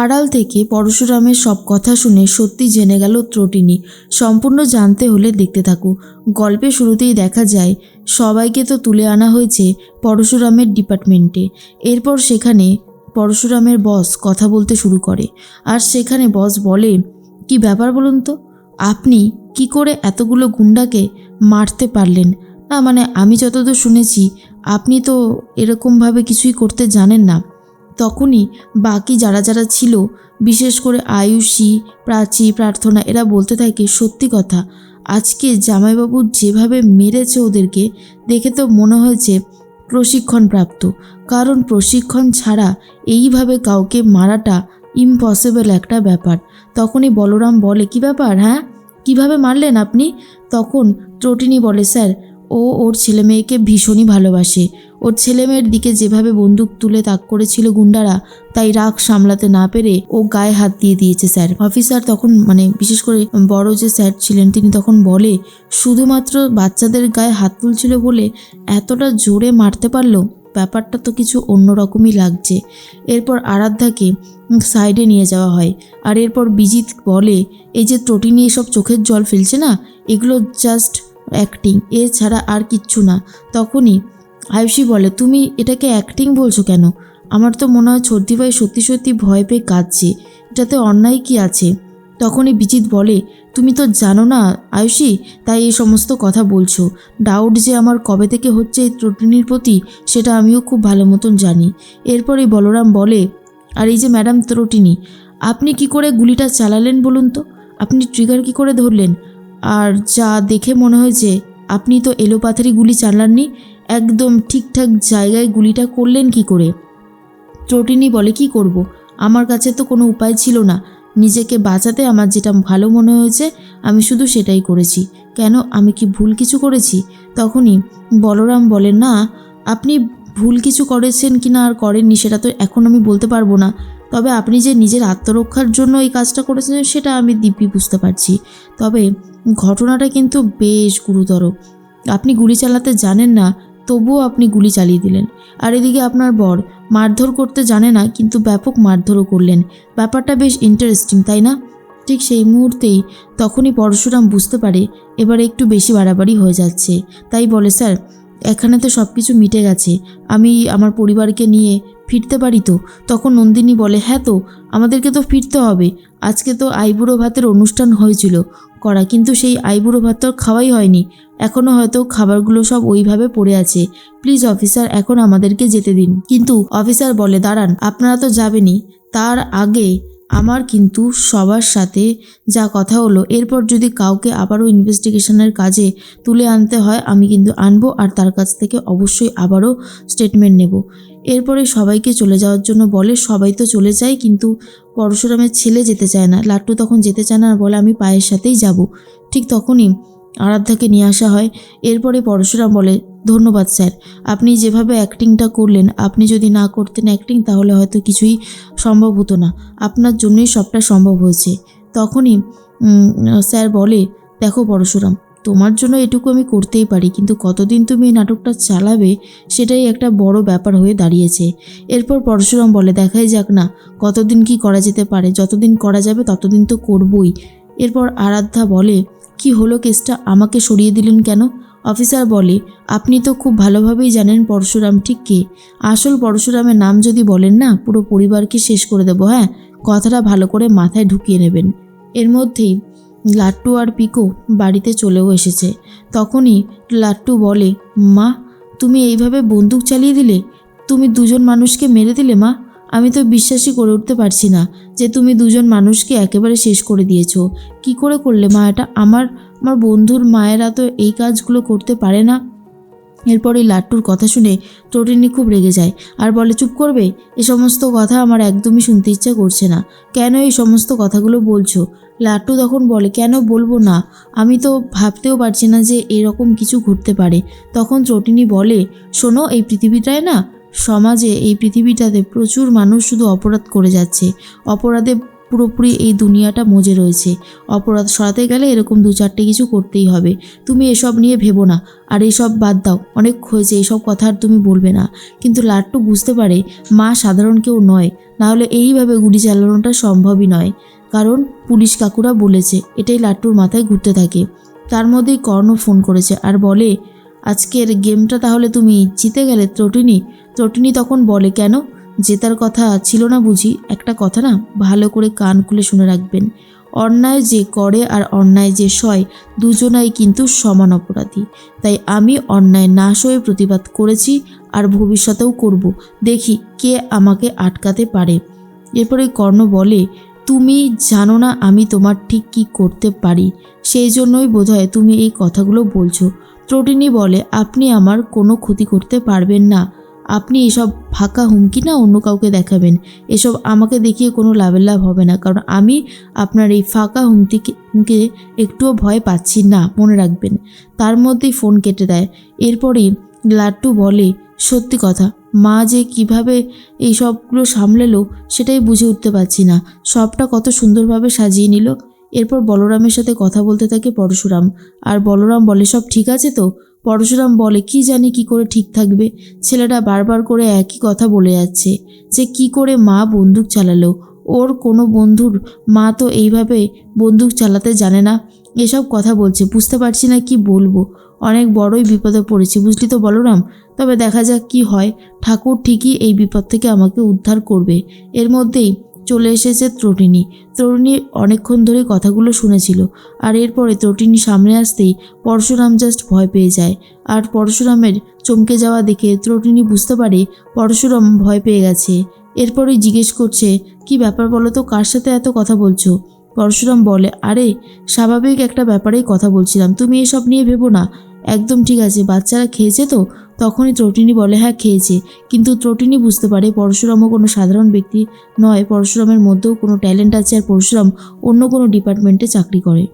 আড়াল থেকে পরশুরামের সব কথা শুনে সত্যি জেনে গেল ত্রটিনী। সম্পূর্ণ জানতে হলে দেখতে থাকো। গল্পের শুরুতেই দেখা যায় সবাইকে তো তুলে আনা হয়েছে পরশুরামের ডিপার্টমেন্টে। এরপর সেখানে পরশুরামের বস কথা বলতে শুরু করে, আর সেখানে বস বলে, কি ব্যাপার বলুন তো, আপনি কি করে এতগুলো গুন্ডাকে মারতে পারলেন? না মানে আমি যতদূর শুনেছি আপনি তো এরকমভাবে কিছুই করতে জানেন না। তখনই বাকি যারা যারা ছিল, বিশেষ করে আয়ুষী, প্রাচী, প্রার্থনা, এরা বলতে থাকে, সত্যি কথা, আজকে জামাইবাবু যেভাবে মেরেছে ওদেরকে দেখে তো মনে হয়েছে প্রশিক্ষণপ্রাপ্ত, কারণ প্রশিক্ষণ ছাড়া এইভাবে কাউকে মারাটা ইম্পসিবল একটা ব্যাপার। তখনই বলরাম বলে, কি ব্যাপার, হ্যাঁ কিভাবে মারলেন আপনি? তখন ত্রটিনী বলে, স্যার ওর ছেলে মেয়েকে ভীষণই ভালোবাসে। ওর ছেলে মেয়ের দিকে যেভাবে বন্দুক তুলে তাক করেছিল গুন্ডারা, তাই রাগ সামলাতে না পেরে ও গায়ে হাত দিয়ে দিয়েছে স্যার। অফিসার তখন বিশেষ করে বড় যে স্যার ছিলেন তিনি তখন বলে, শুধুমাত্র বাচ্চাদের গায়ে হাত তুলছিল বলে এতটা জোরে মারতে পারলো? ব্যাপারটা তো কিছু অন্যরকমই লাগছে। এরপর আরাধ্যাকে সাইডে নিয়ে যাওয়া হয়, আর এরপর বিজিত বলে, এই যে ত্রটিনী এসব চোখের জল ফেলছে না, এগুলো জাস্ট অ্যাক্টিং, এছাড়া আর কিচ্ছু না। তখনই আয়ুষী বলে, তুমি এটাকে অ্যাক্টিং বলছো কেন? আমার তো মনে হয় ছর্দি ভাই সত্যি সত্যি ভয় পেয়ে কাঁদছে, এটাতে অন্যায় কি আছে? তখনই বিজিত বলে, তুমি তো জানো না আয়ুষী, তাই এই সমস্ত কথা বলছো। ডাউট যে আমার কবে থেকে হচ্ছে এই ত্রটিনীর প্রতি, সেটা আমিও খুব ভালো মতন জানি। এরপরই বলরাম বলে, আর এই যে ম্যাডাম ত্রটিনী, আপনি কি করে গুলিটা চালালেন বলুন তো? আপনি ট্রিগার কি করে ধরলেন? আর যা দেখে মনে হয়েছে আপনি তো এলোপাথারি গুলি চালাননি, একদম ঠিকঠাক জায়গায় গুলিটা করলেন কি করে? ত্রটিনী বলে, কি করব, আমার কাছে তো কোনো উপায় ছিল না, নিজেকে বাঁচাতে আমার যেটা ভালো মনে হয়েছে আমি শুধু সেটাই করেছি। কেন, আমি কি ভুল কিছু করেছি? তখনই বলরাম বলে, না আপনি ভুল কিছু করেছেন কি না আর করেননি সেটা তো এখন আমি বলতে পারবো না, তবে আপনি যে নিজের আত্মরক্ষার জন্য এই কাজটা করেছেন সেটা আমি দিব্যি বুঝতে পারছি। তবে ঘটনাটা কিন্তু বেশ গুরুতর। আপনি গুলি চালাতে জানেন না, তবুও আপনি গুলি চালিয়ে দিলেন। আর এদিকে আপনার বর মারধর করতে জানে না, কিন্তু ব্যাপক মারধরও করলেন। ব্যাপারটা বেশ ইন্টারেস্টিং, তাই না? ঠিক সেই মুহূর্তেই তখনই পরশুরাম বুঝতে পারে এবারে একটু বেশি বাড়াবাড়ি হয়ে যাচ্ছে। তাই বলে, স্যার এখানে তো সব কিছু মিটে গেছে, আমি আমার পরিবারকে নিয়ে ফিরতে পারি তো? তখন নন্দিনী বলে, হ্যাঁ তো আমাদেরকে তো ফিরতে হবে, আজকে তো আইবুড়ো ভাতের অনুষ্ঠান হয়েছিল করা, কিন্তু সেই আইবুড়ো ভাত তো খাওয়াই হয়নি, এখনও হয়তো খাবারগুলো সব ওইভাবে পড়ে আছে। প্লিজ অফিসার, এখন আমাদেরকে যেতে দিন। কিন্তু অফিসার বলে, দাঁড়ান, আপনারা তো যাবেনই, তার আগে আমার কিন্তু সবার সাথে যা কথা হলো, এরপর যদি কাউকে আবারও ইনভেস্টিগেশনের কাজে তুলে আনতে হয় আমি কিন্তু আনবো, আর তার কাছ থেকে অবশ্যই আবারও স্টেটমেন্ট নেব। এরপরে সবাইকে চলে যাওয়ার জন্য বলে, সবাই তো চলে যায়, কিন্তু পরশুরামের ছেলে যেতে চায় না। লাট্টু তখন যেতে চায় না আর বলে, আমি পায়ের সাথেই যাব। ঠিক তখনই আরাধ্যাকে নিয়ে আসা হয়। এরপরে পরশুরাম বলে, ধন্যবাদ স্যার, আপনি যেভাবে অ্যাক্টিংটা করলেন, আপনি যদি না করতেন অ্যাক্টিং তাহলে হয়তো কিছুই সম্ভব হতো না, আপনার জন্যই সবটা সম্ভব হয়েছে। তখনই স্যার বলে, দেখো পরশুরাম, তোমার জন্য এটুকু আমি করতেই পারি, কিন্তু কতদিন তুমি এই নাটকটা চালাবে সেটাই একটা বড় ব্যাপার হয়ে দাঁড়িয়েছে। এরপর পরশুরাম বলে, দেখাই যাক না কতদিন কি করা যেতে পারে, যতদিন করা যাবে ততদিন তো করবই। এরপর আরাধ্যা বলে, কি হলো কেসটা, আমাকে সরিয়ে দিলেন কেন? অফিসার বলে, আপনি তো খুব ভালোভাবেই জানেন পরশুরাম ঠিক কে। আসল পরশুরামের নাম যদি বলেন না, পুরো পরিবারকে শেষ করে দেবো। হ্যাঁ, কথাটা ভালো করে মাথায় ঢুকিয়ে নেবেন। এর মধ্যেই লাট্টু আর পিকো বাড়িতে চলেও এসেছে। তখনই লাট্টু বলে, মা তুমি এইভাবে বন্দুক চালিয়ে দিলে, তুমি দুজন মানুষকে মেরে দিলে মা, আমি তো বিশ্বাসই করে উঠতে পারছি না যে তুমি দুজন মানুষকে একেবারে শেষ করে দিয়েছো। কি করে করলে মা এটা? আমার বন্ধুর মায়েরা তো এই কাজগুলো করতে পারে না। এরপর এই লাট্টুর কথা শুনে ত্রটিনী খুব রেগে যায় আর বলে, চুপ করবে, এ সমস্ত কথা আমার একদমই শুনতে ইচ্ছা করছে না, কেন এই সমস্ত কথাগুলো বলছো? লাট্টু তখন বলে, কেন বলবো না, আমি তো ভাবতেও পারছি না যে এরকম কিছু ঘটতে পারে। তখন ত্রটিনী বলে, শোনো, এই পৃথিবীটায় না, সমাজে এই পৃথিবীটাতে প্রচুর মানুষ শুধু অপরাধ করে যাচ্ছে, অপরাধে পুরোপুরি এই দুনিয়াটা মজে রয়েছে। অপরাধ সরাতে গেলে এরকম 2-4টে কিছু করতেই হবে। তুমি এসব নিয়ে ভেবো না, আর এসব বাদ দাও, অনেক হয়েছে, এইসব কথা আর তুমি বলবে না। কিন্তু লাট্টু বুঝতে পারে মা সাধারণ কেউ নয়, নাহলে এইভাবে গুলি চালানোটা সম্ভবই নয়। কারণ পুলিশ কাকুরা বলেছে, এটাই লাট্টুর মাথায় ঘুরতে থাকে। তার মধ্যেই কর্ণ ফোন করেছে আর বলে, আজকের গেমটা তাহলে তুমি জিতে গেলে ত্রটিনি। ত্রটিনি তখন বলে, কেন, জেতার কথা ছিল না বুঝি? একটা কথা না, ভালো করে কান খুলে শুনে রাখবেন। অন্যায় যে করে আর অন্যায় যে সয়, দুজনাই কিন্তু সমান অপরাধী। তাই আমি অন্যায় না সয়ে প্রতিবাদ করেছি, আর ভবিষ্যতেও করব। দেখি কে আমাকে আটকাতে পারে। এরপরে কর্ণ বলে, তুমি জানো না আমি তোমার ঠিক কী করতে পারি, সেই জন্যই বোধহয় তুমি এই কথাগুলো বলছো। ত্রটিনি বলে, আপনি আমার কোনো ক্ষতি করতে পারবেন না। আপনি এসব ফাঁকা হুমকি না অন্য কাউকে দেখাবেন। এসব আমাকে দেখিয়ে কোনো লাভের লাভ হবে না, কারণ আমি আপনার এই ফাঁকা হুমকে একটুও ভয় পাচ্ছি না, মনে রাখবেন। তার মধ্যেই ফোন কেটে দেয়। এরপরেই লাট্টু বলে, সত্যি কথা, মা যে কিভাবে এই সবগুলো সামলালো সেটাই বুঝে উঠতে পারছি না। সবটা কত সুন্দরভাবে সাজিয়ে নিল। এরপর বলরামের সাথে কথা বলতে থাকে পরশুরাম, আর বলরাম বলে, সব ঠিক আছে তো? পরশুরাম বলে, কি জানি কি করে ঠিক থাকবে। ছেলেটা বারবার করে একই কথা বলে যাচ্ছে যে কি করে মা বন্দুক চালালো। ওর কোনো বন্ধুর মা তো এইভাবে বন্দুক চালাতে জানে না। এসব কথা বলছে, বুঝতে পারছি না কি বলবো। অনেক বড়ই বিপদে পড়েছি, বুঝলি তো বলরাম। তবে দেখা যাক কি হয়, ঠাকুর ঠিকই এই বিপদ থেকে আমাকে উদ্ধার করবে। এর মধ্যেই চলে এসেছে ত্রটিনি। ত্রটিনি অনেকক্ষণ ধরে কথাগুলো শুনেছিল, আর এরপরে ত্রটিনি সামনে আসতেই পরশুরাম জাস্ট ভয় পেয়ে যায়। আর পরশুরামের চমকে যাওয়া দেখে ত্রটিনি বুঝতে পারে পরশুরাম ভয় পেয়ে গেছে। এরপরেই জিজ্ঞেস করছে, কি ব্যাপার বলো তো, কার সাথে এত কথা বলছো? পরশুরাম বলে, আরে স্বাভাবিক একটা ব্যাপারেই কথা বলছিলাম, তুমি এসব নিয়ে ভেবো না। একদম ঠিক আছে, বাচ্চারা খেয়েছে তো? তখনই ত্রটিনি বলে, হ্যাঁ খেয়েছে। কিন্তু ত্রটিনি বুঝতে পারে পরশুরামও কোনো সাধারণ ব্যক্তি নয়, পরশুরামের মধ্যেও কোনো ট্যালেন্ট আছে, আর পরশুরাম অন্য কোনো ডিপার্টমেন্টে চাকরি করে।